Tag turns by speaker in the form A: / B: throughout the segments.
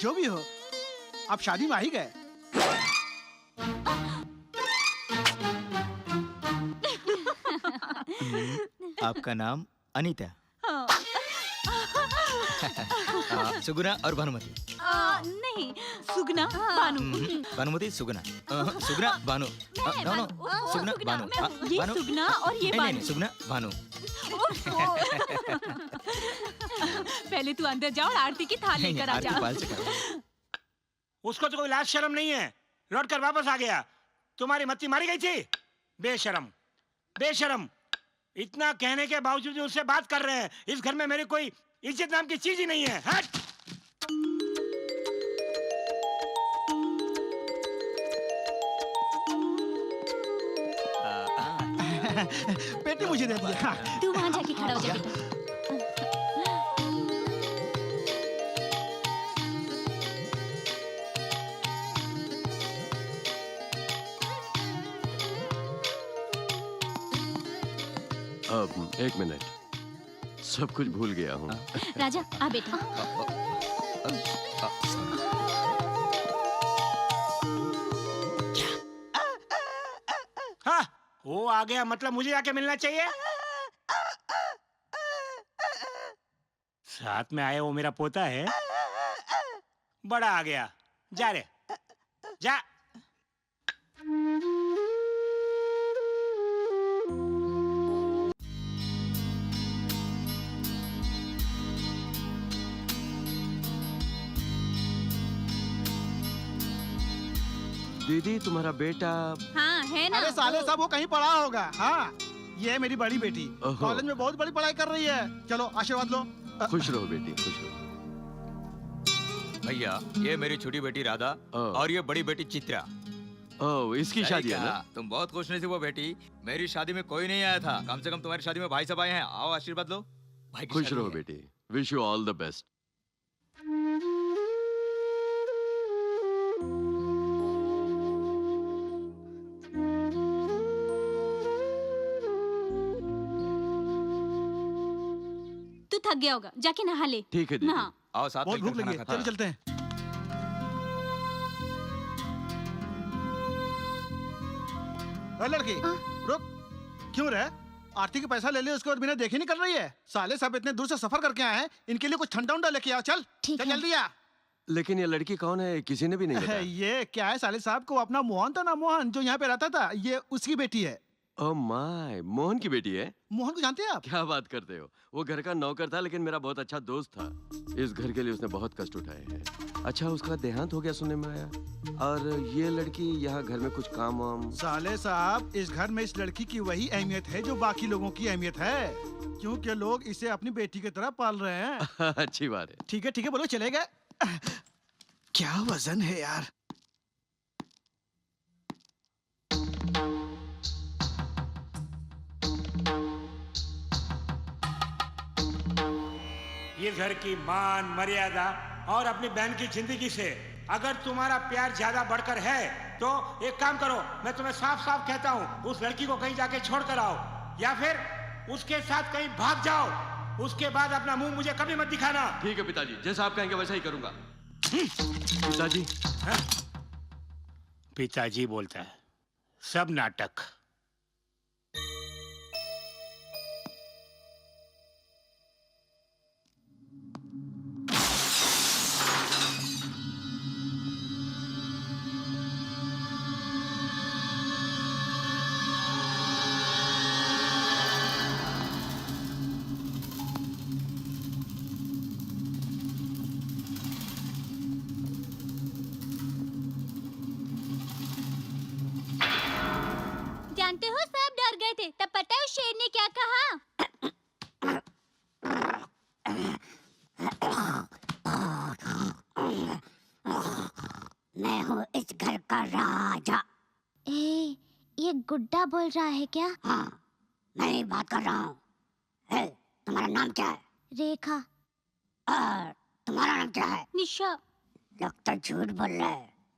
A: जो भी हो, आप शादी में आ ही गए।
B: आपका नाम अनीता? सुगुना और भानुमति?
C: नहीं, सुगना बानू।
B: भानुमति सुगना, सुगना भानु, नो सुगना भानु,
C: ये सुगना और ये बानू।
B: नहीं सुगना भानु।
C: पहले तू अंदर जा और आरती की थाल लेकर आ जा।
D: उसको तो कोई लाज शर्म नहीं है, लौट कर वापस आ गया। तुम्हारी मत्ती मारी गई थी। बेशरम, बेशरम। इतना कहने के बावजूद उससे बात कर रहे हैं। इस घर में मेरी कोई इज्जत नाम की चीज ही नहीं है। हट!
A: पेटी मुझे दे दिया।
C: तू वहाँ जाके खड़ा हो जा।
E: अब एक मिनट, सब कुछ भूल गया हूँ।
C: राजा आ बेटा।
D: हाँ, वो आ गया मतलब मुझे आके मिलना चाहिए। साथ में आया वो मेरा पोता है। बड़ा आ गया। जा रे, जा।
E: दीदी तुम्हारा बेटा?
C: हाँ है ना।
A: अरे साले साहब वो कहीं पढ़ा होगा। हाँ, ये है मेरी बड़ी बेटी, कॉलेज में बहुत बड़ी पढ़ाई कर रही है। चलो आशीर्वाद लो।
E: खुश रहो बेटी, खुश रहो।
B: भैया, ये मेरी छोटी बेटी राधा और ये बड़ी बेटी चित्रा।
E: ओह, इसकी शादी है ना?
B: तुम बहुत खुश नसीब हो बेटी। मेरी शादी में कोई नहीं आया था, कम से कम तुम्हारी शादी में भाई साहब आए हैं। आओ आशीर्वाद लो। भाई की
E: खुश
B: शादी
E: रहो
B: है।
E: बेटी। Wish you all the best.
C: तू थक गया होगा, जाके नहा ले।
E: ठीक है दीदी।
C: हाँ।
B: आओ साथ
A: बहुत
B: में
A: भूख लगी
B: खाना
A: है,
B: खाते
A: चलो
B: हैं।
A: चलते हैं। अरे लड़की, रुक। क्यों रे? आरती के पैसा ले ले, उसके बाद बिना देखे नहीं कर रही है। साले साहब इतने दूर से सफर करके आए हैं, इनके लिए कुछ ठंडा उंडा लेके आओ। चल चल जल्दी आ।
E: लेकिन ये लड़की कौन है? किसी ने भी नहीं बताया।
A: ये क्या है साले साहब को अपना मोहन था ना, मोहन जो यहाँ पे रहता था, ये उसकी बेटी है।
E: ओह माय, मोहन की बेटी है?
A: मोहन को जानते हैं आप?
E: क्या बात करते हो? वो घर का नौकर था, लेकिन मेरा बहुत अच्छा दोस्त था। इस घर के लिए उसने बहुत कष्ट उठाए हैं। अच्छा, उसका देहांत हो गया सुनने में आया। और ये लड़की यहाँ घर में कुछ काम वाम?
A: साले साहब, इस घर में इस लड़की की वही अहमियत है जो बाकी लोगों की अहमियत है, क्योंकि लोग इसे अपनी बेटी की तरह पाल रहे हैं।
E: अच्छी बात है।
A: ठीक है बोलो, चले गए। क्या वजन है यार।
D: ये घर की मान मर्यादा और अपनी बहन की जिंदगी से अगर तुम्हारा प्यार ज्यादा बढ़कर है तो एक काम करो, मैं तुम्हें साफ साफ कहता हूँ, उस लड़की को कहीं जाके छोड़ कर आओ या फिर उसके साथ कहीं भाग जाओ। उसके बाद अपना मुंह मुझे कभी मत दिखाना।
E: ठीक है पिताजी, जैसा आप कहेंगे वैसा ही करूंगा। पिताजी?
D: पिताजी बोलता है, सब नाटक।
C: जानते हो, सब डर गए थे। तब पता है उस शेर ने क्या कहा?
F: मैं हूँ इस घर का राजा।
C: ये गुड्डा बोल रहा है क्या?
F: हाँ, मैं ही बात कर रहा हूँ। तुम्हारा नाम क्या है?
C: रेखा।
F: और तुम्हारा नाम क्या है?
C: निशा।
F: लगता झूठ बोल रहा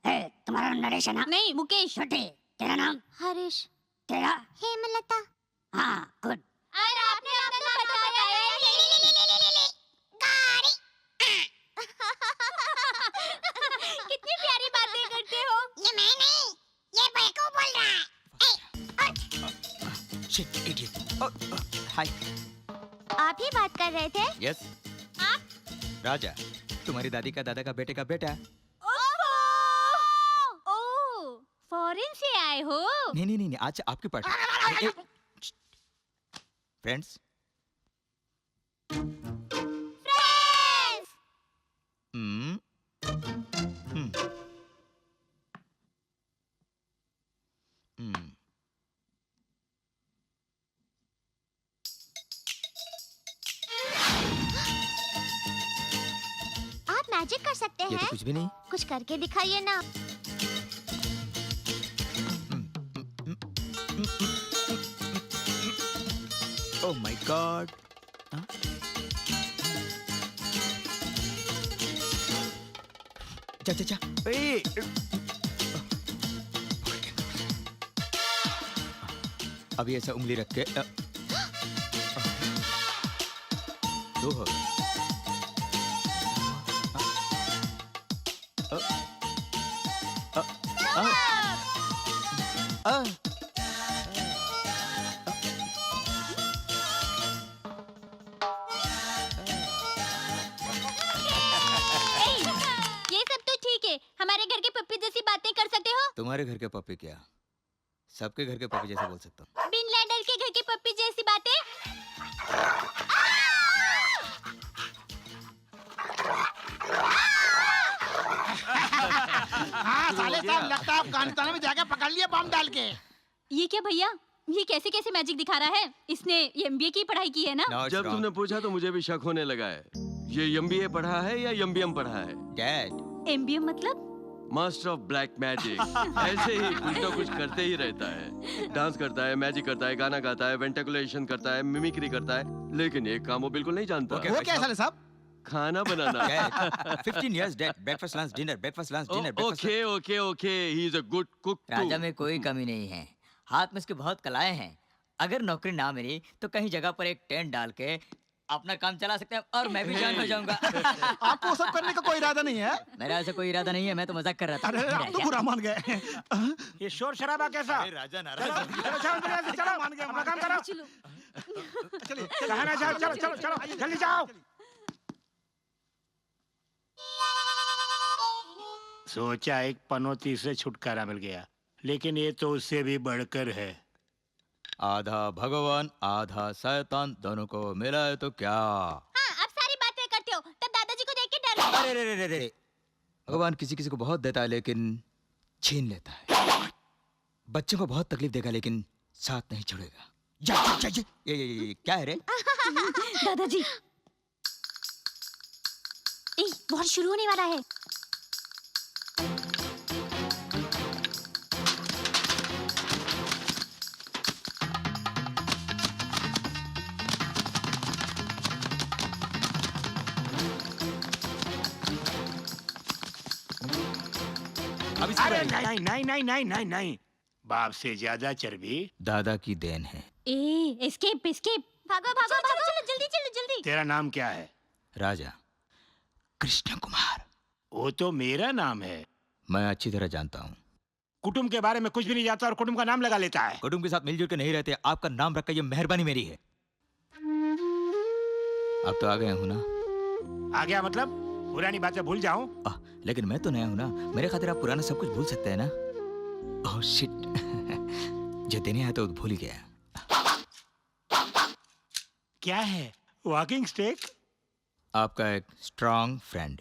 F: है। तुम्हारा नाम नरेश है ना?
C: नहीं, मुकेश।
F: छोटे, तेरा नाम?
C: हरीश।
F: तेरा?
C: हेमलता।
F: हाँ, गुड।
C: और आपने अपना बताया
B: शिट इडियट। हाय।
C: आप ही बात कर रहे थे?
B: यस। राजा, तुम्हारी दादी का दादा का बेटे का बेटा।
C: ओह, फॉरेन से आए हो?
B: नहीं, आज आपकी पार्टी। फ्रेंड्स। हम्म।
C: आप मैजिक कर सकते
B: ये तो
C: हैं?
B: कुछ भी नहीं।
C: कुछ करके दिखाइए ना।
B: Oh my God. जा। ए! अभी ऐसा उंगली रख के दो हो।
C: ये सब तो ठीक है, हमारे घर के पप्पी जैसी बातें कर सकते हो?
B: तुम्हारे घर के पप्पी क्या, सबके घर के पप्पी जैसे बोल सकता हूँ।
C: बिन लैडन के घर की पप्पी जैसी बातें?
A: हाँ साले साहब, लगता है आप कानताना में जाके पकड़ लिए बम डाल के।
C: ये क्या भैया, ये कैसे कैसे मैजिक दिखा रहा है? इसने एमबीए की पढ़ाई की है ना?
B: No, it's
E: जब
B: wrong.
E: तुमने पूछा तो मुझे भी शक होने लगा है। ये एमबीए पढ़ा है या एमबीएम पढ़ा है?
B: Dad,
C: एमबीए मतलब?
E: Master of black magic. ऐसे ही कुछ ना कुछ करते ही रहता है। डांस करता है, मैजिक करता है, गाना गाता है, वेंटिकुलेशन करता है, मिमिक्री करता है, लेकिन एक काम वो बिल्कुल नहीं जानता।
B: Okay.
A: वो क्या है साले साहब?
E: खाना बनाना।
B: Dad, 15 years, Dad. Breakfast, lunch, dinner. Breakfast, lunch, dinner. Breakfast.
E: Okay, he is a good cook
G: Raja में कोई कमी नहीं है, हाथ में उसकी बहुत कलाएं हैं। अगर नौकरी ना मिली तो कहीं जगह पर एक टेंट डाल के अपना काम चला सकते हैं और मैं भी ज्वाइन हो जाऊंगा।
A: आपको वो सब करने का कोई इरादा नहीं है?
G: मेरा ऐसा कोई इरादा नहीं है, मैं तो मजाक कर रहा
A: अरे
G: था।
A: आप तो बुरा मान गए।
D: ये शोर शराबा कैसा?
B: अरे राजा नाराज
D: चलो
B: हो गया।
D: चलो चलो जल्दी से, चलो
A: मान गया,
D: अपना काम करो।
A: चलिए
D: कहाँ ना जाओ, चलो चलो चलो जल्दी जाओ। सोचा एक पनौती से छुटकारा मिल गया, लेकिन ये तो उससे भी बढ़कर है।
B: आधा भगवान आधा शैतान, दोनों को मिला है तो क्या?
C: हाँ, अब सारी बातें करते हो, तब दादाजी को देख के डर लगता है।
B: अरे भगवान किसी किसी को बहुत देता है लेकिन छीन लेता है। बच्चों को बहुत तकलीफ देगा लेकिन साथ नहीं छोड़ेगा। ये क्या है रे?
C: दादाजी, वॉर शुरू होने वाला है।
B: अभी
D: अरे नहीं नहीं नहीं नहीं नहीं नहीं, बाप से ज्यादा चर्बी
B: दादा की देन है।
C: एस्केप एस्केप, भागो भागो भागो, चलो जल्दी चलो जल्दी।
D: तेरा नाम क्या है?
B: राजा कृष्ण कुमार।
D: वो तो मेरा नाम है।
B: मैं अच्छी तरह जानता हूँ।
D: कुटुंब के बारे में कुछ भी नहीं जानता और कुटुंब का नाम लगा लेता है।
B: कुटुंब के साथ मिलजुल के नहीं रहते, आपका नाम रखकर ये मेहरबानी मेरी है। अब तो आ गया हूँ ना।
D: आ गया मतलब पुरानी बातें भूल जाऊं?
B: लेकिन मैं तो नया हूँ ना, मेरे खातिर आप पुराना सब कुछ भूल सकते हैं ना। ओह शिट, जो देने आया तो भूल ही गया।
D: क्या है? Walking stick?
B: आपका एक स्ट्रॉन्ग फ्रेंड।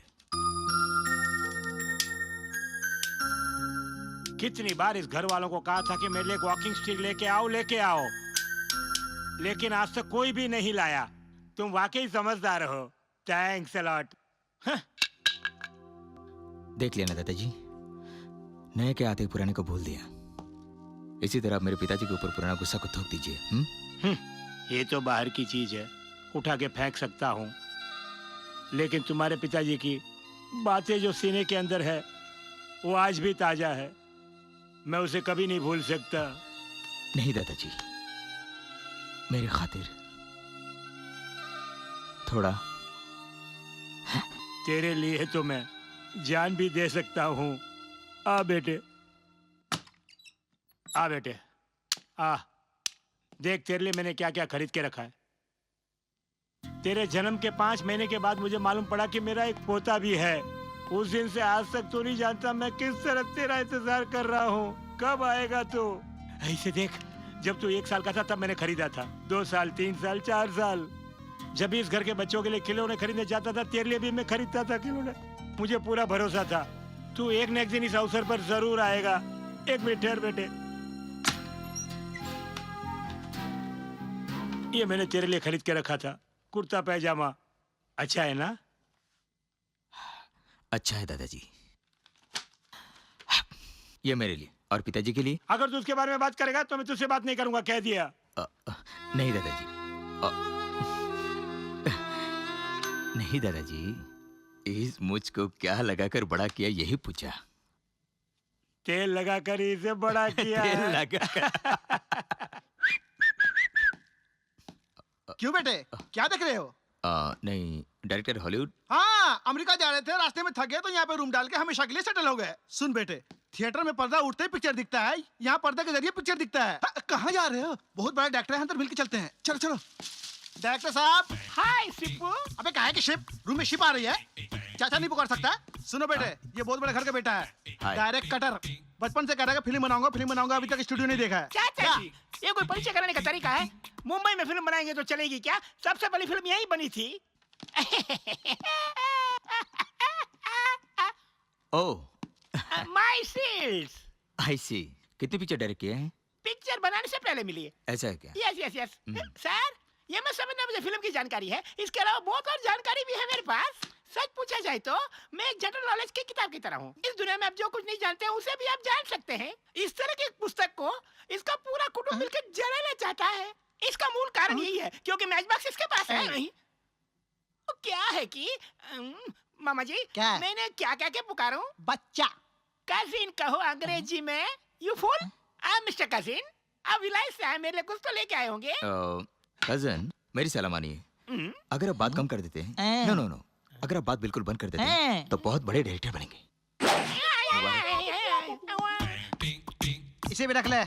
D: कितनी बार इस घर वालों को कहा था कि मेरे लिए वॉकिंग स्टिक लेके आओ, लेकिन आज तक कोई भी नहीं लाया। तुम वाकई समझदार हो। Thanks a lot.
B: देख लिया ना दादाजी, नए के आते ही पुराने को भूल दिया। इसी तरह आप मेरे पिताजी के ऊपर पुराना गुस्सा को थोप दीजिए।
D: ये तो बाहर की चीज है, उठा के फेंक सकता हूँ, लेकिन तुम्हारे पिताजी की बातें जो सीने के अंदर है वो आज भी ताजा है। मैं उसे कभी नहीं भूल सकता।
B: नहीं दादाजी, मेरी खातिर थोड़ा।
D: तेरे लिए तो मैं जान भी दे सकता हूँ। आ बेटे, आ बेटे, आ देख तेरे लिए मैंने क्या क्या खरीद के रखा है। तेरे जन्म के 5 महीने के बाद मुझे मालूम पड़ा कि मेरा एक पोता भी है। उस दिन से आज तक तू नहीं जानता मैं किस तरह तेरा इंतजार कर रहा हूँ, कब आएगा तू। ऐसे देख, जब तू 1 साल का था तब मैंने खरीदा था, 2 साल, 3 साल, 4 साल। जब भी इस घर के बच्चों के लिए खिलौने खरीदने जाता था, तेरे लिए भी मैं खरीदता था खिलौने। मुझे पूरा भरोसा था तू एक न एक दिन इस अवसर पर जरूर आएगा। एक मिनट ठहर बेटे, ये मैंने तेरे लिए खरीद के रखा था, कुर्ता पैजामा। अच्छा है ना?
B: अच्छा है दादाजी। ये मेरे लिए और पिताजी के लिए।
D: अगर तू उसके बारे में बात करेगा तो मैं तुझसे बात नहीं करूंगा, कह दिया।
B: नहीं दादाजी, नहीं दादाजी, इस मुझ को क्या लगाकर बड़ा किया यही पूछा।
D: तेल लगाकर इसे बड़ा किया।
B: तेल लगाकर।
A: क्यों बेटे, क्या देख रहे हो?
B: नहीं, डायरेक्टर हॉलीवुड।
A: हाँ, अमेरिका जा रहे थे, रास्ते में थक गए तो यहाँ पे रूम डाल के हमेशा के लिए सेटल हो गए। सुन बेटे, थिएटर में पर्दा उठते ही पिक्चर दिखता है, यहाँ पर्दा के जरिए पिक्चर दिखता है। कहाँ जा रहे हो? बहुत बड़ा डायरेक्टर है, अंदर मिलके चलते हैं। चलो चलो। डायरेक्टर साहब।
D: हाय सिप्पू।
A: अबे काहे की शिप? रूम में शिप आ रही है, चाचा नहीं पुकार सकता? सुनो बेटे, ये बहुत बड़े घर का बेटा है, डायरेक्ट कटर। बचपन से कह रहा है फिल्म बनाऊंगा, अभी तक स्टूडियो नहीं देखा है।
D: चाचा जी, ये कोई परिचय कराने का तरीका है? मुंबई में फिल्म बनाएंगे तो चलेगी क्या? सबसे पहली फिल्म यही बनी थी।
B: ओह,
D: माय सील्स।
B: आई सी। कितनी पिक्चर डायरेक्ट किए हैं?
D: पिक्चर बनाने से पहले मिली है।
B: ऐसा है क्या?
D: Yes yes yes. सर, ये मैं समझना मुझे फिल्म की जानकारी है, इसके अलावा बहुत और जानकारी भी है मेरे पास। सच पूछा जाए तो मैं एक जनरल नॉलेज की किताब की तरह हूँ। इस दुनिया में आप जो कुछ नहीं जानते हैं उसे भी आप जान सकते हैं। इस तरह की एक पुस्तक को इसका पूरा कुटुंब मिलकर जलाना चाहता है। इसका मूल कारण यही है क्योंकि मैच बॉक्स इसके पास है नहीं। तो क्या है कि मामा जी,
A: क्या?
D: मैंने क्या क्या पुकारूं?
A: बच्चा।
D: कजिन कहो अंग्रेजी में। You fool, I am mister cousin. अब विलायत से मेरे लिए कुछ तो लेके आए होंगे।
B: कजन, मेरी सलाह मानिए। अगर आप बात कम कर देते हैं, नो नो नो, अगर आप बात बिल्कुल बंद कर देते हैं तो बहुत बड़े डायरेक्टर बनेंगे।
A: इसे भी रख ले।